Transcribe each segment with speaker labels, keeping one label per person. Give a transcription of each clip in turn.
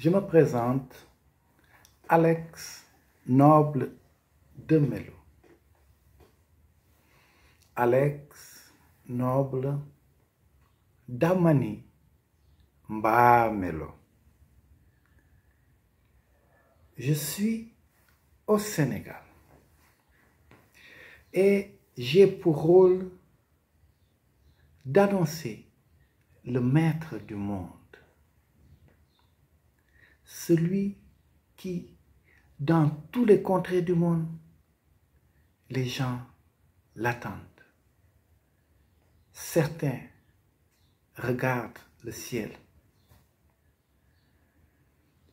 Speaker 1: Je me présente, Alex Noble de Melo. Alex Noble d'Amani Mba Melo. Je suis au Sénégal et j'ai pour rôle d'annoncer le maître du monde, celui qui, dans tous les contrées du monde, les gens l'attendent. Certains regardent le ciel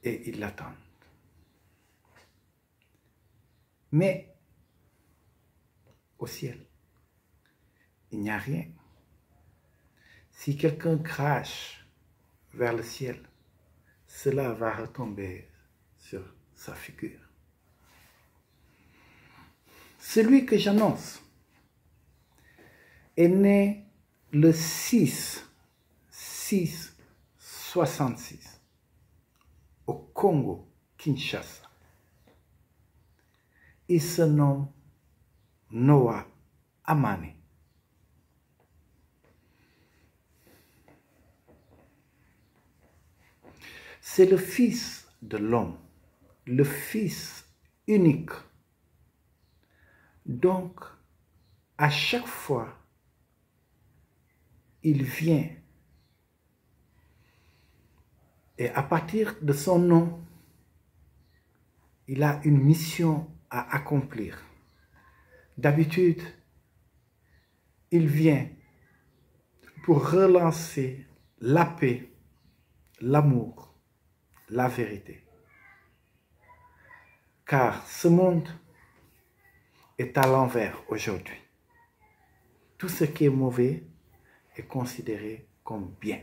Speaker 1: et ils l'attendent. Mais au ciel, il n'y a rien. Si quelqu'un crache vers le ciel, cela va retomber sur sa figure. Celui que j'annonce est né le 6-6-66 au Congo, Kinshasa. Il se nomme Noah Amani. C'est le fils de l'homme, le fils unique. Donc, à chaque fois, il vient et à partir de son nom, il a une mission à accomplir. D'habitude, il vient pour relancer la paix, l'amour, la vérité. Car ce monde est à l'envers aujourd'hui. Tout ce qui est mauvais est considéré comme bien.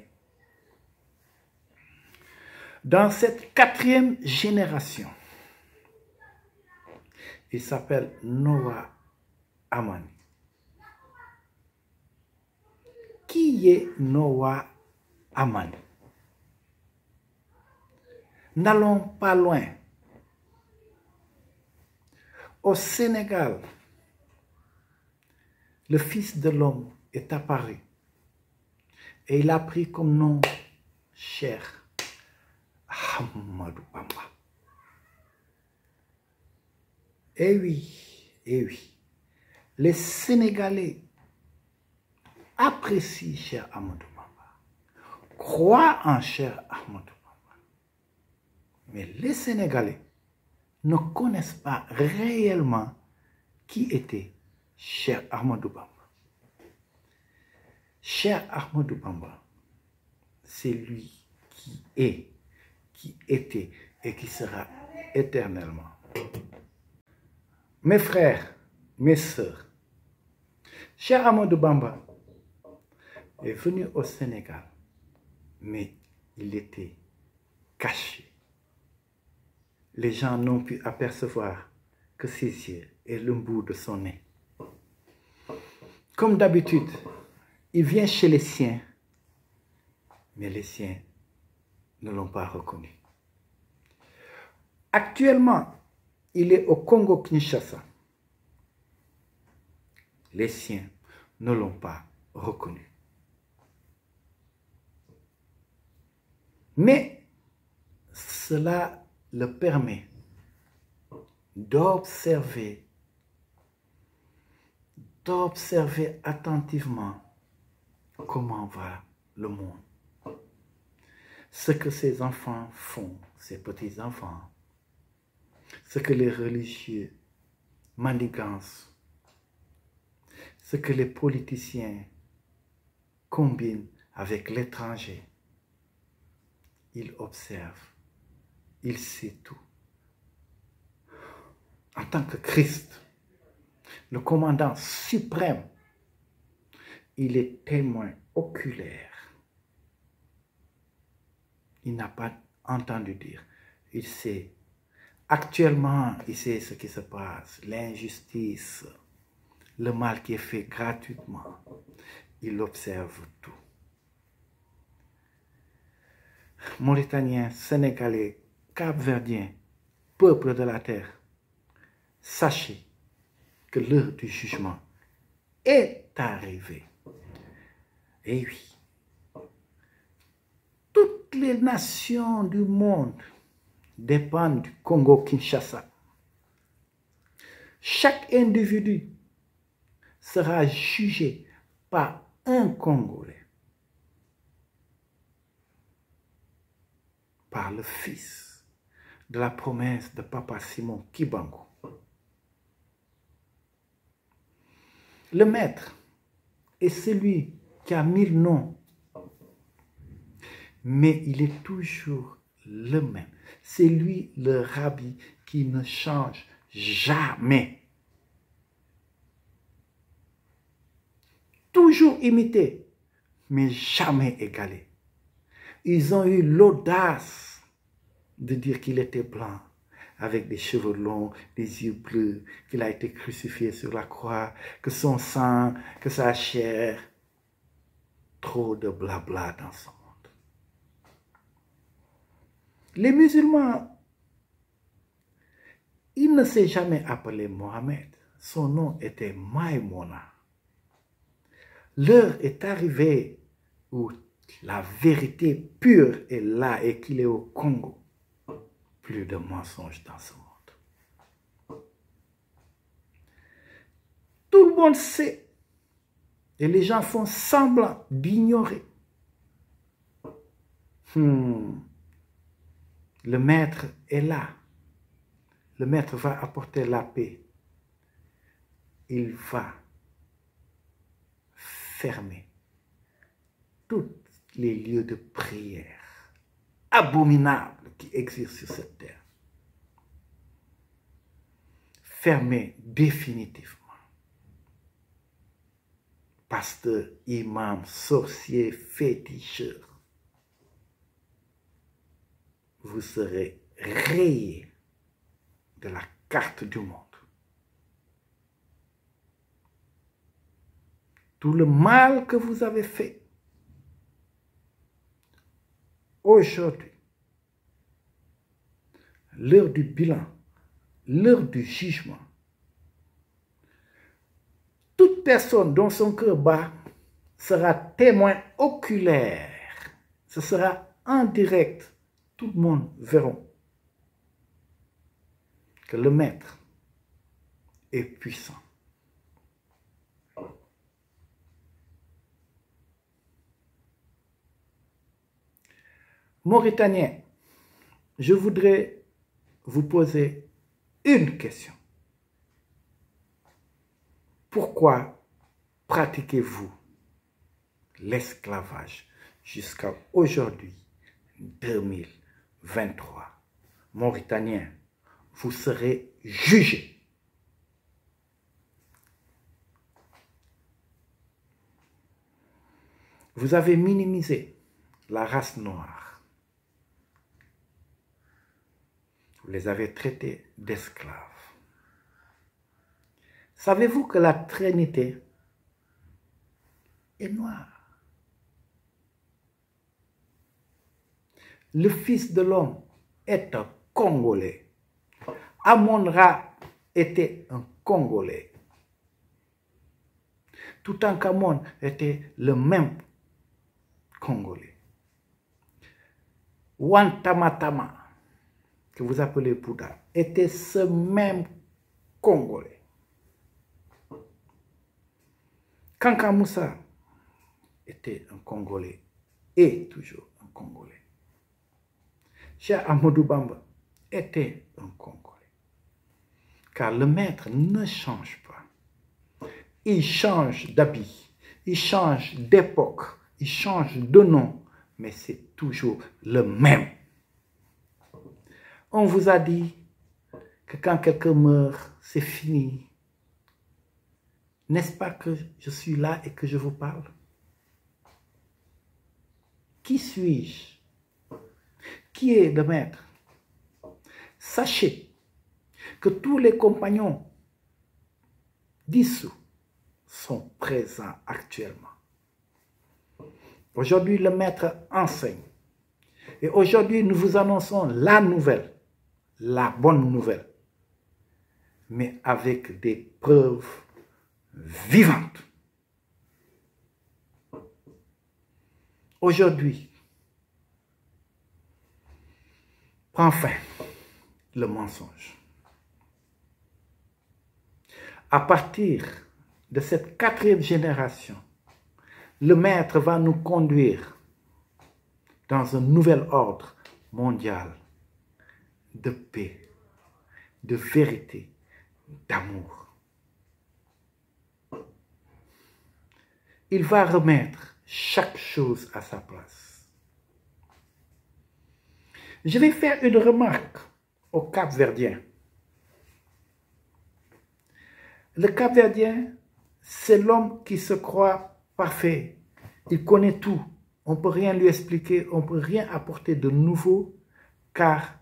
Speaker 1: Dans cette 4e génération, il s'appelle Noah Amani. Qui est Noah Amani? N'allons pas loin. Au Sénégal, le Fils de l'homme est apparu et il a pris comme nom Cheikh Ahmadou Bamba. Eh oui, les Sénégalais apprécient Cheikh Ahmadou Bamba, croient en Cheikh Ahmadou Bamba. Mais les Sénégalais ne connaissent pas réellement qui était Cheikh Ahmadou Bamba. Cheikh Ahmadou Bamba, c'est lui qui est, qui était et qui sera éternellement. Mes frères, mes sœurs, Cheikh Ahmadou Bamba est venu au Sénégal, mais il était caché. Les gens n'ont pu apercevoir que ses yeux et le bout de son nez. Comme d'habitude, il vient chez les siens, mais les siens ne l'ont pas reconnu. Actuellement, il est au Congo-Kinshasa. Les siens ne l'ont pas reconnu. Mais cela le permet d'observer attentivement comment va le monde. Ce que ses enfants font, ses petits-enfants, ce que les religieux manigancent, ce que les politiciens combinent avec l'étranger. Il observe, il sait tout. En tant que Christ, le commandant suprême, il est témoin oculaire. Il n'a pas entendu dire. Il sait. Actuellement, il sait ce qui se passe, l'injustice, le mal qui est fait gratuitement. Il observe tout. Mauritaniens, Sénégalais, Cap-Verdiens, peuple de la terre, sachez que l'heure du jugement est arrivée. Et oui, toutes les nations du monde dépendent du Congo-Kinshasa. Chaque individu sera jugé par un Congolais, par le fils de la promesse de Papa Simon Kibango. Le maître est celui qui a 1000 noms, mais il est toujours le même. C'est lui le rabbi qui ne change jamais. Toujours imité, mais jamais égalé. Ils ont eu l'audace de dire qu'il était blanc, avec des cheveux longs, des yeux bleus, qu'il a été crucifié sur la croix, que son sang, que sa chair. Trop de blabla dans ce monde. Les musulmans, il ne s'est jamais appelé Mohamed. Son nom était Maïmouna. L'heure est arrivée où la vérité pure est là et qu'il est au Congo. Plus de mensonges dans ce monde. Tout le monde sait. Et les gens font semblant d'ignorer. Le maître est là. Le maître va apporter la paix. Il va fermer tous les lieux de prière abominables qui existent sur cette terre. Fermer définitivement. Pasteur, imam, sorcier, féticheur, vous serez rayés de la carte du monde. Tout le mal que vous avez fait, aujourd'hui, l'heure du bilan, l'heure du jugement, toute personne dont son cœur bat sera témoin oculaire. Ce sera en direct. Tout le monde verra que le maître est puissant. Mauritaniens, je voudrais vous poser une question. Pourquoi pratiquez-vous l'esclavage jusqu'à aujourd'hui, 2023? Mauritaniens, vous serez jugés. Vous avez minimisé la race noire. Vous les avez traités d'esclaves. Savez-vous que la Trinité est noire? Le Fils de l'homme est un Congolais. Amon-Ra était un Congolais. Toutankhamon était le même Congolais. Wantamatama, que vous appelez Bouddha, était ce même Congolais. Kanka Moussa était un Congolais et toujours un Congolais. Cheikh Ahmadou Bamba était un Congolais. Car le maître ne change pas. Il change d'habit, il change d'époque, il change de nom, mais c'est toujours le même. On vous a dit que quand quelqu'un meurt, c'est fini. N'est-ce pas que je suis là et que je vous parle? Qui suis-je? Qui est le maître? Sachez que tous les compagnons dissous sont présents actuellement. Aujourd'hui, le maître enseigne Et aujourd'hui, nous vous annonçons la nouvelle, la bonne nouvelle, mais avec des preuves vivantes. Aujourd'hui, prend fin le mensonge. À partir de cette 4e génération, le Maître va nous conduire dans un nouvel ordre mondial de paix, de vérité, d'amour. Il va remettre chaque chose à sa place. Je vais faire une remarque au Cap-Verdien. Le Cap-Verdien, c'est l'homme qui se croit parfait. Il connaît tout. On ne peut rien lui expliquer, on ne peut rien apporter de nouveau, car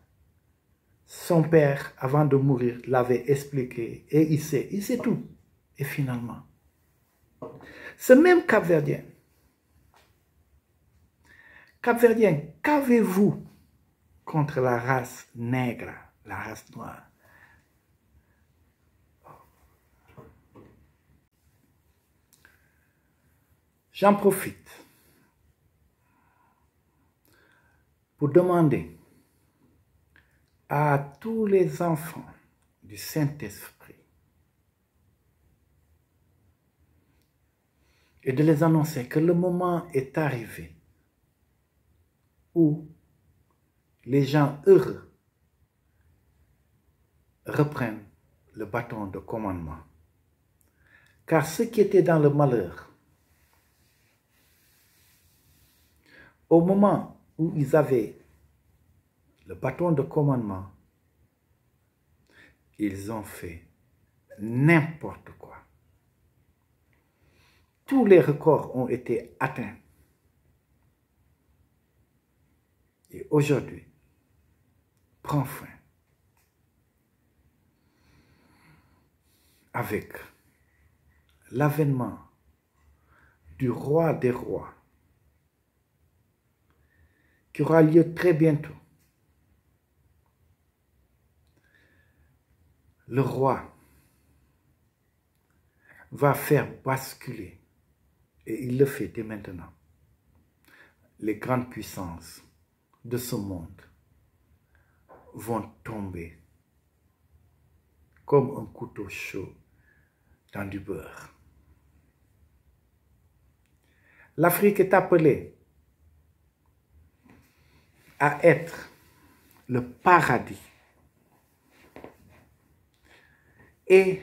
Speaker 1: son père, avant de mourir, l'avait expliqué et il sait tout. Et finalement, ce même Cap-Verdien, qu'avez-vous contre la race nègre, la race noire? J'en profite pour demander à tous les enfants du Saint-Esprit et de les annoncer que le moment est arrivé où les gens heureux reprennent le bâton de commandement. Car ceux qui étaient dans le malheur, au moment où ils avaient le bâton de commandement, ils ont fait n'importe quoi. Tous les records ont été atteints. Et aujourd'hui, prend fin avec l'avènement du roi des rois qui aura lieu très bientôt. Le roi va faire basculer, et il le fait dès maintenant, les grandes puissances de ce monde vont tomber comme un couteau chaud dans du beurre. L'Afrique est appelée à être le paradis. Et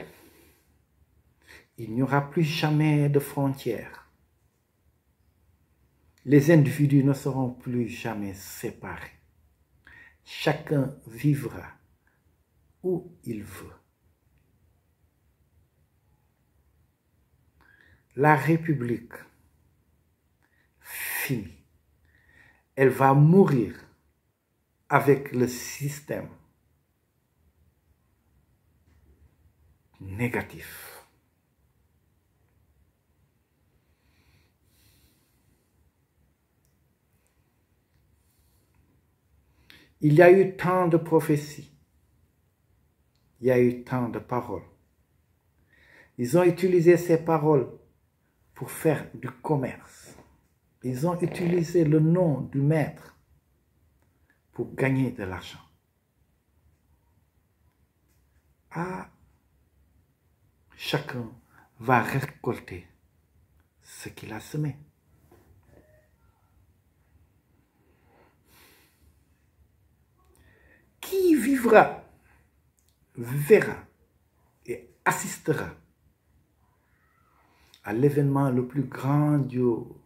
Speaker 1: il n'y aura plus jamais de frontières. Les individus ne seront plus jamais séparés. Chacun vivra où il veut. La République finit. Elle va mourir avec le système négatif. Il y a eu tant de prophéties. Il y a eu tant de paroles. Ils ont utilisé ces paroles pour faire du commerce. Ils ont utilisé le nom du maître pour gagner de l'argent. Ah, chacun va récolter ce qu'il a semé. Qui vivra, verra et assistera à l'événement le plus grandiose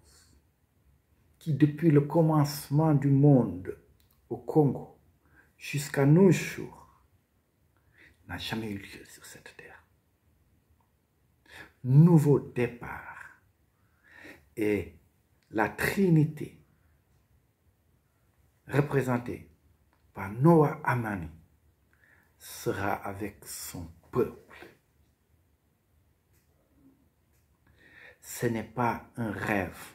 Speaker 1: qui, depuis le commencement du monde au Congo jusqu'à nos jours, n'a jamais eu lieu sur cette terre. Nouveau départ. Et la Trinité, représentée par Noah Amani, sera avec son peuple. Ce n'est pas un rêve,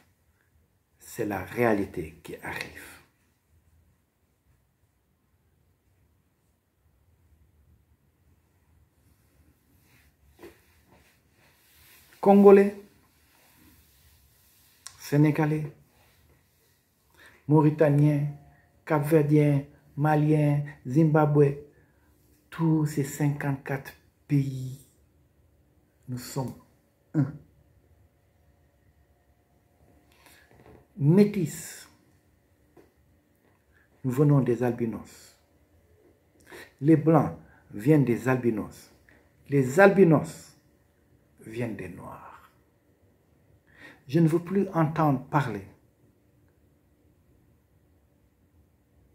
Speaker 1: c'est la réalité qui arrive. Congolais, Sénégalais, Mauritaniens, Cap-Verdiens, Maliens, Zimbabwe, tous ces 54 pays, nous sommes un. Métis, nous venons des albinos. Les blancs viennent des albinos. Les albinos viennent des noirs. Je ne veux plus entendre parler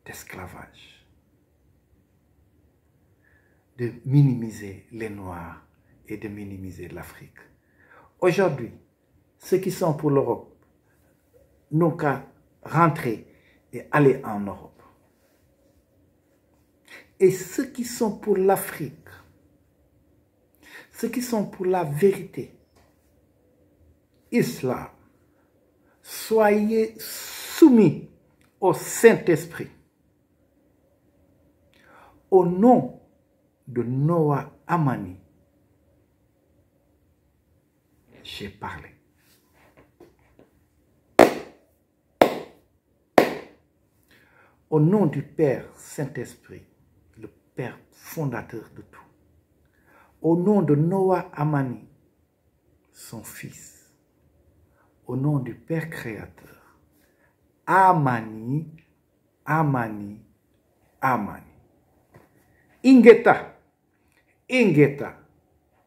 Speaker 1: d'esclavage, de minimiser les noirs et de minimiser l'Afrique. Aujourd'hui, ceux qui sont pour l'Europe n'ont qu'à rentrer et aller en Europe. Et ceux qui sont pour l'Afrique, ceux qui sont pour la vérité, islam, soyez soumis au Saint-Esprit. Au nom de Noah Amani, j'ai parlé. Au nom du Père Saint-Esprit, le Père fondateur de tout. Au nom de Noah Amani, son fils. Au nom du Père créateur. Amani, Amani, Amani. Ingeta, Ingeta,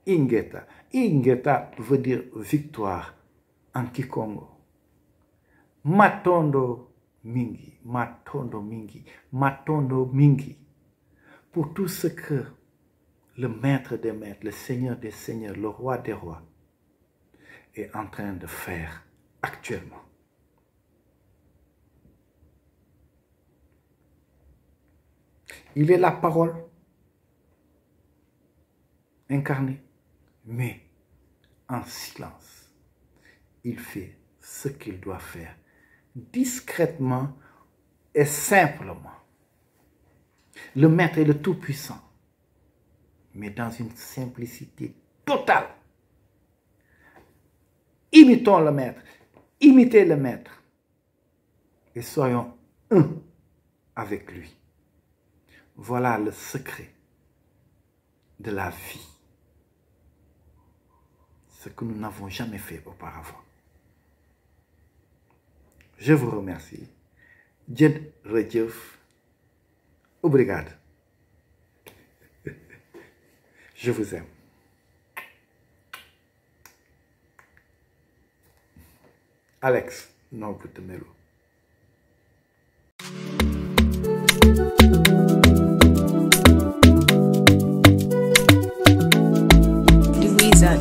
Speaker 1: Ingeta. Ingeta veut dire victoire en Kikongo. Matondo Mingi, Matondo Mingi, Matondo Mingi. Pour tout ce que le maître des maîtres, le seigneur des seigneurs, le roi des rois est en train de faire actuellement. Il est la parole incarnée, mais en silence. Il fait ce qu'il doit faire, discrètement et simplement. Le Maître est le Tout-Puissant, mais dans une simplicité totale. Imitons le Maître, imitez le Maître, et soyons un avec lui. Voilà le secret de la vie. Ce que nous n'avons jamais fait auparavant. Je vous remercie. Dieu Redjeuf. Obrigado. Je vous aime. Alex Nobutemelo.
Speaker 2: Louisa.